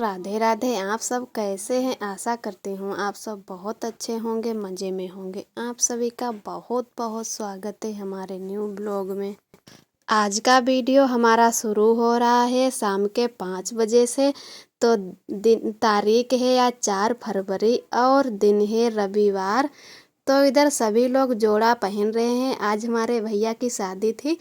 राधे राधे। आप सब कैसे हैं? आशा करती हूँ आप सब बहुत अच्छे होंगे, मज़े में होंगे। आप सभी का बहुत बहुत स्वागत है हमारे न्यू ब्लॉग में। आज का वीडियो हमारा शुरू हो रहा है शाम के 5 बजे से। तो दिन तारीख है आज 4 फरवरी और दिन है रविवार। तो इधर सभी लोग जोड़ा पहन रहे हैं। आज हमारे भैया की शादी थी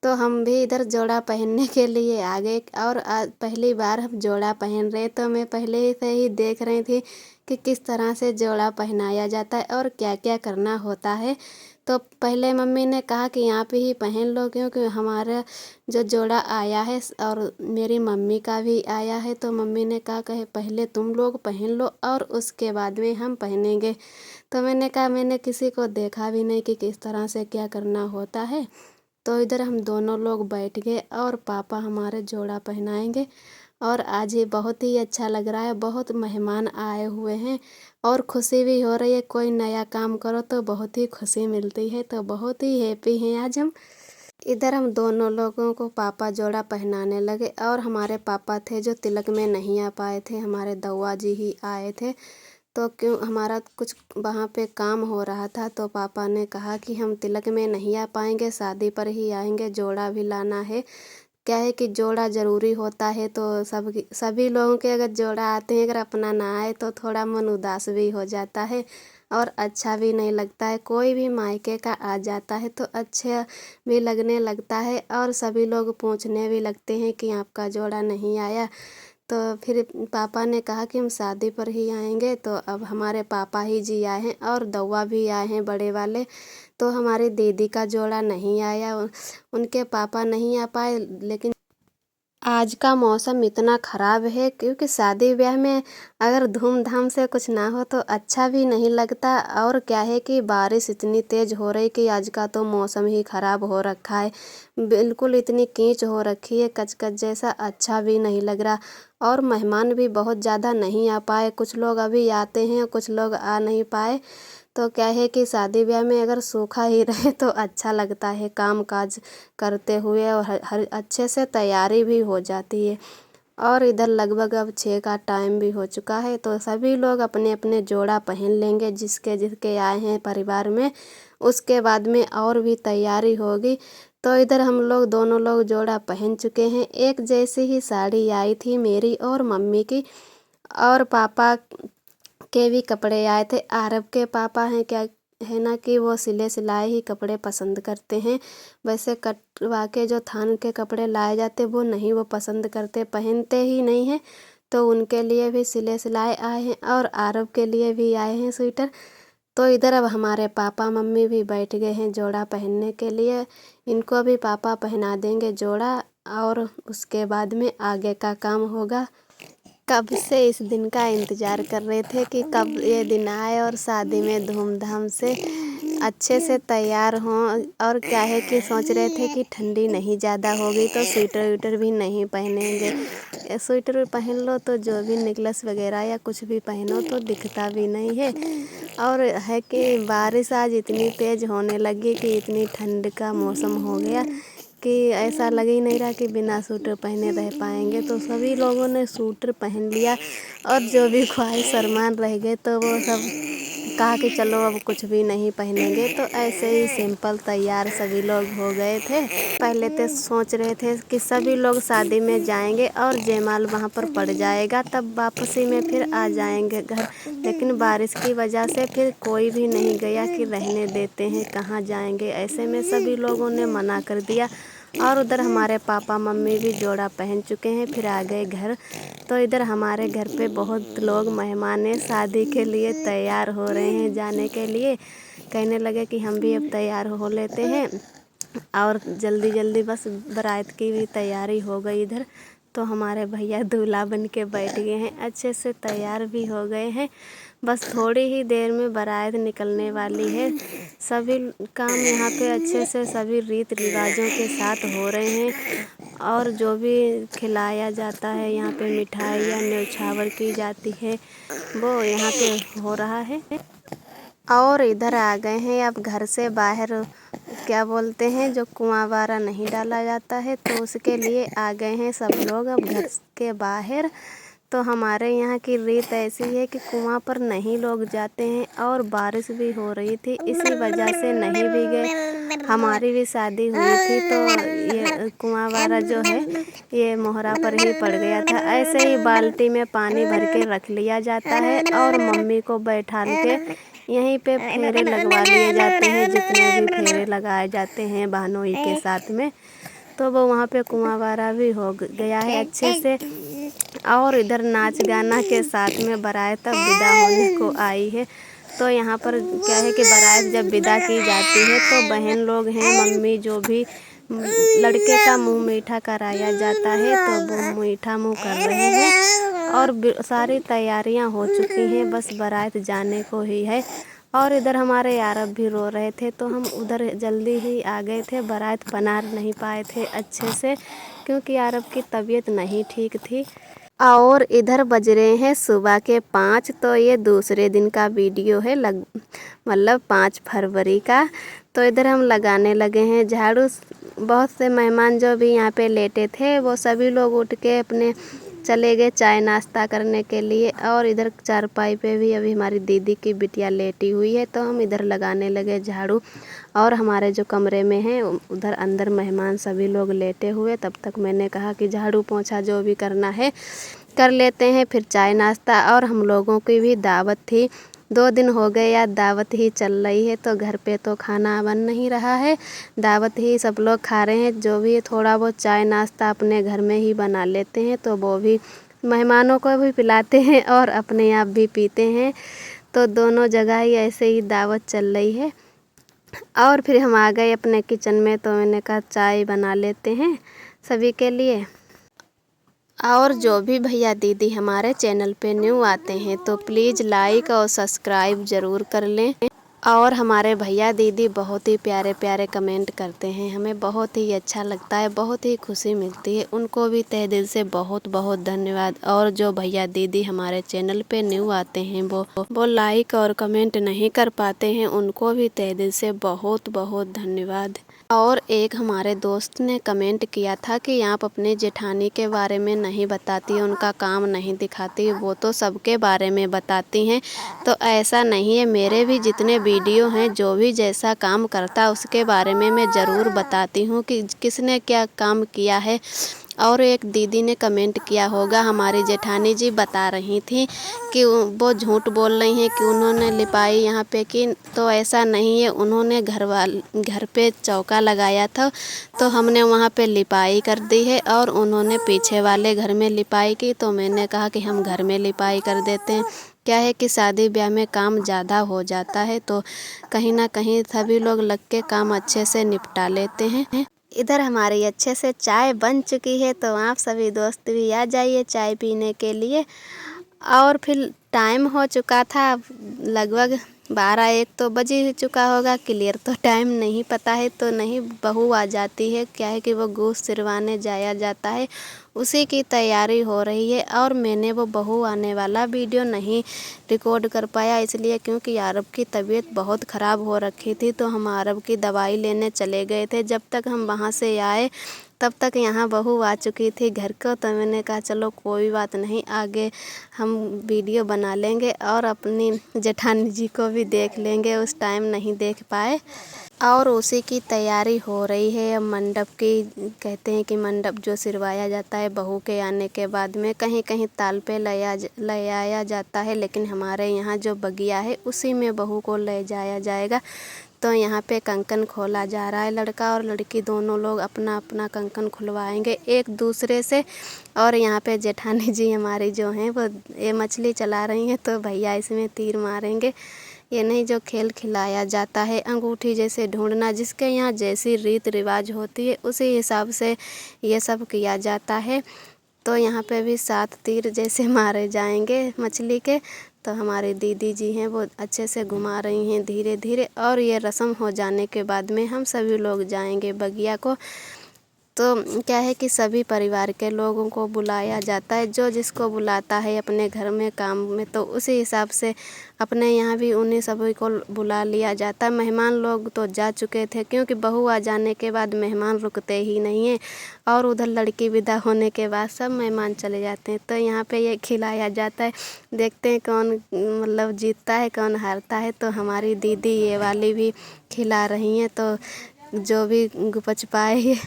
तो हम भी इधर जोड़ा पहनने के लिए आ गए और आज पहली बार हम जोड़ा पहन रहे। तो मैं पहले से ही देख रही थी कि किस तरह से जोड़ा पहनाया जाता है और क्या क्या करना होता है। तो पहले मम्मी ने कहा कि यहाँ पे ही पहन लो क्योंकि हमारा जो जोड़ा आया है और मेरी मम्मी का भी आया है। तो मम्मी ने कहा कहे पहले तुम लोग पहन लो और उसके बाद में हम पहनेंगे। तो मैंने कहा मैंने किसी को देखा भी नहीं कि किस तरह से क्या करना होता है। तो इधर हम दोनों लोग बैठ गए और पापा हमारे जोड़ा पहनाएंगे। और आज ये बहुत ही अच्छा लग रहा है, बहुत मेहमान आए हुए हैं और खुशी भी हो रही है। कोई नया काम करो तो बहुत ही खुशी मिलती है, तो बहुत ही हैप्पी हैं आज हम। इधर हम दोनों लोगों को पापा जोड़ा पहनाने लगे और हमारे पापा थे जो तिलक में नहीं आ पाए थे, हमारे दौआ जी ही आए थे। तो क्यों हमारा कुछ वहाँ पे काम हो रहा था तो पापा ने कहा कि हम तिलक में नहीं आ पाएंगे, शादी पर ही आएंगे, जोड़ा भी लाना है। क्या है कि जोड़ा ज़रूरी होता है तो सभी लोगों के अगर जोड़ा आते हैं, अगर अपना ना आए तो थोड़ा मन उदास भी हो जाता है और अच्छा भी नहीं लगता है। कोई भी मायके का आ जाता है तो अच्छा भी लगने लगता है और सभी लोग पूछने भी लगते हैं कि आपका जोड़ा नहीं आया। तो फिर पापा ने कहा कि हम शादी पर ही आएंगे। तो अब हमारे पापा ही जी आए हैं और दौआ भी आए हैं बड़े वाले। तो हमारी दीदी का जोड़ा नहीं आया, उनके पापा नहीं आ पाए। लेकिन आज का मौसम इतना ख़राब है क्योंकि शादी ब्याह में अगर धूमधाम से कुछ ना हो तो अच्छा भी नहीं लगता। और क्या है कि बारिश इतनी तेज़ हो रही कि आज का तो मौसम ही ख़राब हो रखा है। बिल्कुल इतनी कीच हो रखी है, कचकच जैसा, अच्छा भी नहीं लग रहा। और मेहमान भी बहुत ज़्यादा नहीं आ पाए, कुछ लोग अभी आते हैं, कुछ लोग आ नहीं पाए। तो क्या है कि शादी ब्याह में अगर सूखा ही रहे तो अच्छा लगता है काम काज करते हुए और हर अच्छे से तैयारी भी हो जाती है। और इधर लगभग अब 6 का टाइम भी हो चुका है तो सभी लोग अपने अपने जोड़ा पहन लेंगे जिसके जिसके आए हैं परिवार में। उसके बाद में और भी तैयारी होगी। तो इधर हम लोग दोनों लोग जोड़ा पहन चुके हैं। एक जैसी ही साड़ी आई थी मेरी और मम्मी की। और पापा के भी कपड़े आए थे। आरब के पापा हैं क्या है ना कि वो सिले सिलाए ही कपड़े पसंद करते हैं। वैसे कटवा के जो थान के कपड़े लाए जाते वो नहीं, वो पसंद करते, पहनते ही नहीं हैं। तो उनके लिए भी सिले सिलाए आए हैं और आरब के लिए भी आए हैं स्वेटर। तो इधर अब हमारे पापा मम्मी भी बैठ गए हैं जोड़ा पहनने के लिए। इनको भी पापा पहना देंगे जोड़ा और उसके बाद में आगे का काम होगा। कब से इस दिन का इंतज़ार कर रहे थे कि कब ये दिन आए और शादी में धूमधाम से अच्छे से तैयार हों। और क्या है कि सोच रहे थे कि ठंडी नहीं ज़्यादा होगी तो स्वेटर वीटर भी नहीं पहनेंगे। स्वेटर पहन लो तो जो भी नेकलेस वगैरह या कुछ भी पहनो तो दिखता भी नहीं है। और है कि बारिश आज इतनी तेज़ होने लगी कि इतनी ठंड का मौसम हो गया कि ऐसा लग ही नहीं रहा कि बिना सूटर पहने रह पाएंगे। तो सभी लोगों ने सूटर पहन लिया और जो भी ख्वाहिश अरमान रह गए तो वो सब कहा कि चलो अब कुछ भी नहीं पहनेंगे। तो ऐसे ही सिंपल तैयार सभी लोग हो गए थे। पहले तो सोच रहे थे कि सभी लोग शादी में जाएंगे और जयमाल वहाँ पर पड़ जाएगा तब वापसी में फिर आ जाएंगे घर। लेकिन बारिश की वजह से फिर कोई भी नहीं गया कि रहने देते हैं, कहाँ जाएंगे। ऐसे में सभी लोगों ने मना कर दिया। और उधर हमारे पापा मम्मी भी जोड़ा पहन चुके हैं, फिर आ गए घर। तो इधर हमारे घर पे बहुत लोग मेहमान हैं, शादी के लिए तैयार हो रहे हैं जाने के लिए। कहने लगे कि हम भी अब तैयार हो लेते हैं और जल्दी जल्दी बस बारात की भी तैयारी हो गई इधर। तो हमारे भैया दूल्हा बन के बैठ गए हैं, अच्छे से तैयार भी हो गए हैं। बस थोड़ी ही देर में बारात निकलने वाली है। सभी काम यहाँ पे अच्छे से सभी रीत रिवाजों के साथ हो रहे हैं। और जो भी खिलाया जाता है यहाँ पे, मिठाई या न्यौछावर की जाती है, वो यहाँ पे हो रहा है। और इधर आ गए हैं अब घर से बाहर, क्या बोलते हैं, जो कुआं वारा नहीं डाला जाता है तो उसके लिए आ गए हैं सब लोग अब घर के बाहर। तो हमारे यहाँ की रीत ऐसी है कि कुआं पर नहीं लोग जाते हैं और बारिश भी हो रही थी, इसी वजह से नहीं भी गए। हमारी भी शादी हुई थी तो ये कुआं वाला जो है ये मोहरा पर ही पड़ गया था। ऐसे ही बाल्टी में पानी भर के रख लिया जाता है और मम्मी को बैठा के यहीं पे फेरे लगवा लिए जाते हैं, जितने भी फेरे लगाए जाते हैं बहनोई के साथ में। तो वो वहाँ पे कुआं वाला भी हो गया है अच्छे से। और इधर नाच गाना के साथ में बारात तब विदा होने को आई है। तो यहाँ पर क्या है कि बारात जब विदा की जाती है तो बहन लोग हैं, मम्मी जो भी लड़के का मुंह मीठा कराया जाता है तो वो मीठा मुंह कर रहे हैं और सारी तैयारियां हो चुकी हैं, बस बारात जाने को ही है। और इधर हमारे यारब भी रो रहे थे तो हम उधर जल्दी ही आ गए थे, बारात बना नहीं पाए थे अच्छे से क्योंकि यारब की तबीयत नहीं ठीक थी। और इधर बज रहे हैं सुबह के 5। तो ये दूसरे दिन का वीडियो है, मतलब 5 फरवरी का। तो इधर हम लगाने लगे हैं झाड़ू। बहुत से मेहमान जो भी यहाँ पे लेटे थे वो सभी लोग उठ के अपने चले गए चाय नाश्ता करने के लिए। और इधर चारपाई पे भी अभी हमारी दीदी की बिटिया लेटी हुई है तो हम इधर लगाने लगे झाड़ू। और हमारे जो कमरे में हैं उधर अंदर मेहमान सभी लोग लेटे हुए। तब तक मैंने कहा कि झाड़ू पोंछा जो भी करना है कर लेते हैं, फिर चाय नाश्ता। और हम लोगों की भी दावत थी, 2 दिन हो गए या दावत ही चल रही है, तो घर पे तो खाना बन नहीं रहा है, दावत ही सब लोग खा रहे हैं। जो भी थोड़ा बहुत चाय नाश्ता अपने घर में ही बना लेते हैं तो वो भी मेहमानों को भी पिलाते हैं और अपने आप भी पीते हैं। तो दोनों जगह ही ऐसे ही दावत चल रही है। और फिर हम आ गए अपने किचन में तो मैंने कहा चाय बना लेते हैं सभी के लिए। और जो भी भैया दीदी हमारे चैनल पे न्यू आते हैं तो प्लीज़ लाइक और सब्सक्राइब ज़रूर कर लें। और हमारे भैया दीदी बहुत ही प्यारे प्यारे कमेंट करते हैं, हमें बहुत ही अच्छा लगता है, बहुत ही खुशी मिलती है। उनको भी तहे दिल से बहुत बहुत धन्यवाद। और जो भैया दीदी हमारे चैनल पे न्यू आते हैं वो लाइक और कमेंट नहीं कर पाते हैं, उनको भी तहे दिल से बहुत बहुत धन्यवाद। और एक हमारे दोस्त ने कमेंट किया था कि आप अपने जेठानी के बारे में नहीं बताती, उनका काम नहीं दिखाती, वो तो सबके बारे में बताती हैं। तो ऐसा नहीं है, मेरे भी जितने वीडियो हैं जो भी जैसा काम करता उसके बारे में मैं ज़रूर बताती हूँ कि किसने क्या काम किया है। और एक दीदी ने कमेंट किया होगा, हमारी जेठानी जी बता रही थी कि वो झूठ बोल रही हैं कि उन्होंने लिपाई यहाँ पे की। तो ऐसा नहीं है, उन्होंने घर पे चौका लगाया था तो हमने वहाँ पे लिपाई कर दी है और उन्होंने पीछे वाले घर में लिपाई की। तो मैंने कहा कि हम घर में लिपाई कर देते हैं। क्या है कि शादी ब्याह में काम ज़्यादा हो जाता है तो कहीं ना कहीं सभी लोग लग के काम अच्छे से निपटा लेते हैं। इधर हमारी अच्छे से चाय बन चुकी है तो आप सभी दोस्त भी आ जाइए चाय पीने के लिए। और फिर टाइम हो चुका था, लगभग 12-1 तो बज ही चुका होगा, क्लियर तो टाइम नहीं पता है। तो नहीं बहू आ जाती है, क्या है कि वो गोश्त सिरवाने जाया जाता है, उसी की तैयारी हो रही है। और मैंने वो बहू आने वाला वीडियो नहीं रिकॉर्ड कर पाया इसलिए क्योंकि आरब की तबीयत बहुत ख़राब हो रखी थी। तो हम आरब की दवाई लेने चले गए थे, जब तक हम वहाँ से आए तब तक यहाँ बहू आ चुकी थी घर को। तो मैंने कहा चलो कोई बात नहीं, आगे हम वीडियो बना लेंगे और अपनी जेठानी जी को भी देख लेंगे, उस टाइम नहीं देख पाए। और उसी की तैयारी हो रही है। अब मंडप की, कहते हैं कि मंडप जो सिरवाया जाता है बहू के आने के बाद में, कहीं कहीं ताल पे ले आया जाता है, लेकिन हमारे यहाँ जो बगिया है उसी में बहू को ले जाया जाएगा। तो यहाँ पे कंकन खोला जा रहा है, लड़का और लड़की दोनों लोग अपना अपना कंकन खुलवाएंगे एक दूसरे से। और यहाँ पे जेठानी जी हमारी जो हैं वो ये मछली चला रही हैं तो भैया इसमें तीर मारेंगे। ये नहीं जो खेल खिलाया जाता है अंगूठी जैसे ढूंढना, जिसके यहाँ जैसी रीत रिवाज होती है उसी हिसाब से ये सब किया जाता है। तो यहाँ पे भी 7 तीर जैसे मारे जाएंगे मछली के। तो हमारी दीदी जी हैं वो अच्छे से घुमा रही हैं धीरे धीरे। और ये रस्म हो जाने के बाद में हम सभी लोग जाएंगे बगिया को। तो क्या है कि सभी परिवार के लोगों को बुलाया जाता है, जो जिसको बुलाता है अपने घर में काम में, तो उसी हिसाब से अपने यहाँ भी उन्हीं सभी को बुला लिया जाता है। मेहमान लोग तो जा चुके थे, क्योंकि बहू आ जाने के बाद मेहमान रुकते ही नहीं हैं, और उधर लड़की विदा होने के बाद सब मेहमान चले जाते हैं। तो यहाँ पे ये खिलाया जाता है। देखते हैं कौन मतलब जीतता है, कौन हारता है। तो हमारी दीदी ये वाली भी खिला रही हैं, तो जो भी बच पाए।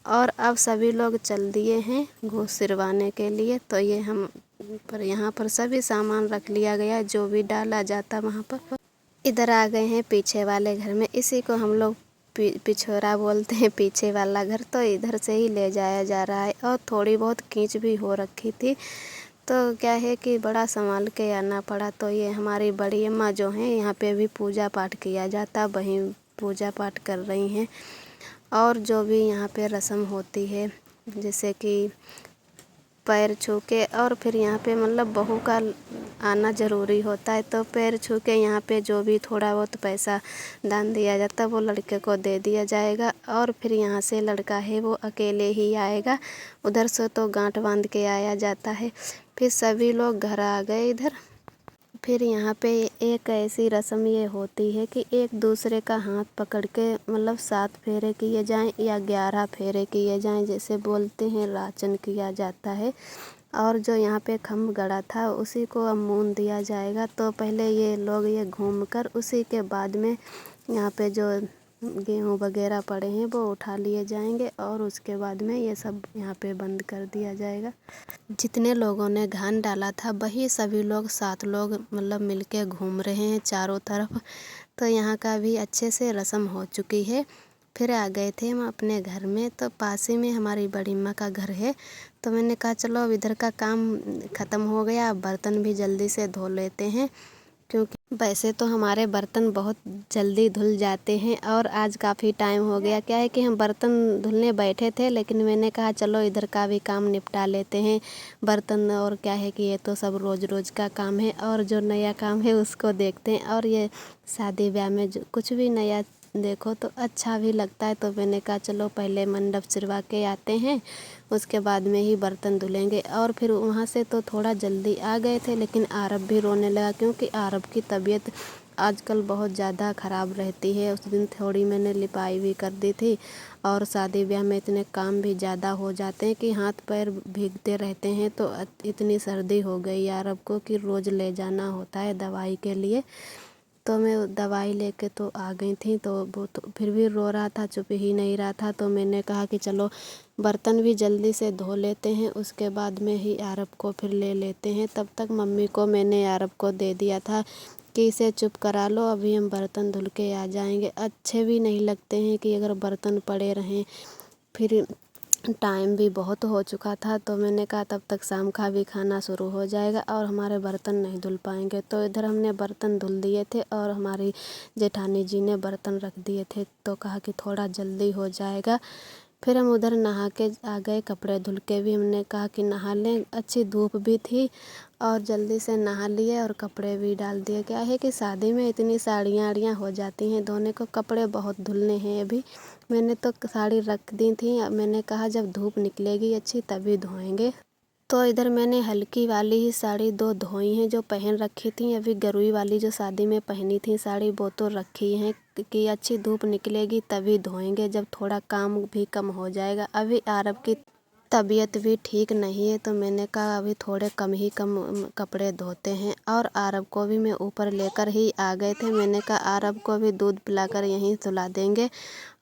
और अब सभी लोग चल दिए हैं घूस सिरवाने के लिए। तो ये हम पर यहाँ पर सभी सामान रख लिया गया, जो भी डाला जाता वहाँ पर। इधर आ गए हैं पीछे वाले घर में, इसी को हम लोग पिछोरा बोलते हैं, पीछे वाला घर। तो इधर से ही ले जाया जा रहा है, और थोड़ी बहुत कीच भी हो रखी थी, तो क्या है कि बड़ा संभाल के आना पड़ा। तो ये हमारी बड़ी अम्मा जो हैं, यहाँ पे भी पूजा पाठ किया जाता, वहीं पूजा पाठ कर रही हैं। और जो भी यहाँ पे रस्म होती है, जैसे कि पैर छू के, और फिर यहाँ पे मतलब बहू का आना ज़रूरी होता है, तो पैर छू के यहाँ पे जो भी थोड़ा बहुत पैसा दान दिया जाता है वो लड़के को दे दिया जाएगा। और फिर यहाँ से लड़का है वो अकेले ही आएगा, उधर से तो गांठ बांध के आया जाता है। फिर सभी लोग घर आ गए इधर। फिर यहाँ पे एक ऐसी रस्म ये होती है कि एक दूसरे का हाथ पकड़ के मतलब 7 फेरे किए जाएं या 11 फेरे किए जाएं, जैसे बोलते हैं राचन किया जाता है। और जो यहाँ पे खम्भ गड़ा था उसी को अब मून दिया जाएगा। तो पहले ये लोग ये घूमकर, उसी के बाद में यहाँ पे जो गेहूँ वगैरह पड़े हैं वो उठा लिए जाएंगे, और उसके बाद में ये सब यहाँ पे बंद कर दिया जाएगा। जितने लोगों ने धान डाला था वही सभी लोग 7 लोग मतलब मिलके घूम रहे हैं चारों तरफ। तो यहाँ का भी अच्छे से रस्म हो चुकी है। फिर आ गए थे हम अपने घर में, तो पास ही में हमारी बड़ी माँ का घर है। तो मैंने कहा चलो अब इधर का काम ख़त्म हो गया, अब बर्तन भी जल्दी से धो लेते हैं, क्योंकि वैसे तो हमारे बर्तन बहुत जल्दी धुल जाते हैं। और आज काफ़ी टाइम हो गया, क्या है कि हम बर्तन धुलने बैठे थे, लेकिन मैंने कहा चलो इधर का भी काम निपटा लेते हैं बर्तन। और क्या है कि ये तो सब रोज़ रोज़ का काम है, और जो नया काम है उसको देखते हैं। और ये शादी ब्याह में जो कुछ भी नया देखो तो अच्छा भी लगता है। तो मैंने कहा चलो पहले मंडप सिरवा के आते हैं, उसके बाद में ही बर्तन धुलेंगे। और फिर वहाँ से तो थोड़ा जल्दी आ गए थे, लेकिन आरब भी रोने लगा, क्योंकि आरब की तबीयत आजकल बहुत ज़्यादा ख़राब रहती है। उस दिन थोड़ी मैंने लिपाई भी कर दी थी, और शादी ब्याह में इतने काम भी ज़्यादा हो जाते हैं कि हाथ पैर भीगते रहते हैं। तो इतनी सर्दी हो गई आरब को कि रोज़ ले जाना होता है दवाई के लिए। तो मैं दवाई लेके तो आ गई थी, तो वो तो फिर भी रो रहा था, चुप ही नहीं रहा था। तो मैंने कहा कि चलो बर्तन भी जल्दी से धो लेते हैं, उसके बाद में ही आरब को फिर ले लेते हैं। तब तक मम्मी को मैंने आरब को दे दिया था कि इसे चुप करा लो, अभी हम बर्तन धुल के आ जाएंगे। अच्छे भी नहीं लगते हैं कि अगर बर्तन पड़े रहें। फिर टाइम भी बहुत हो चुका था, तो मैंने कहा तब तक शाम का भी खाना शुरू हो जाएगा और हमारे बर्तन नहीं धुल पाएंगे। तो इधर हमने बर्तन धुल दिए थे, और हमारी जेठानी जी ने बर्तन रख दिए थे, तो कहा कि थोड़ा जल्दी हो जाएगा। फिर हम उधर नहा के आ गए, कपड़े धुल के भी हमने कहा कि नहा लें, अच्छी धूप भी थी, और जल्दी से नहा लिए और कपड़े भी डाल दिए। क्या है कि शादी में इतनी साड़ियाँ आड़ियाँ हो जाती हैं धोने को, कपड़े बहुत धुलने हैं अभी। मैंने तो साड़ी रख दी थी, अब मैंने कहा जब धूप निकलेगी अच्छी तभी धोएंगे। तो इधर मैंने हल्की वाली ही साड़ी 2 धोई हैं, जो पहन रखी थी। अभी गरुई वाली जो शादी में पहनी थी साड़ी वो तो रखी हैं कि अच्छी धूप निकलेगी तभी धोएंगे, जब थोड़ा काम भी कम हो जाएगा। अभी आरब की तबीयत भी ठीक नहीं है, तो मैंने कहा अभी थोड़े कम कपड़े धोते हैं। और आरब को भी मैं ऊपर लेकर ही आ गए थे। मैंने कहा आरब को भी दूध पिलाकर यहीं सुला देंगे,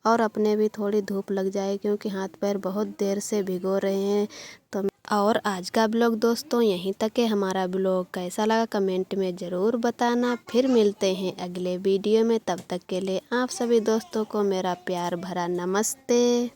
और अपने भी थोड़ी धूप लग जाए, क्योंकि हाथ पैर बहुत देर से भिगो रहे हैं। तो और आज का ब्लॉग दोस्तों यहीं तक है। हमारा ब्लॉग कैसा लगा कमेंट में ज़रूर बताना। फिर मिलते हैं अगले वीडियो में, तब तक के लिए आप सभी दोस्तों को मेरा प्यार भरा नमस्ते।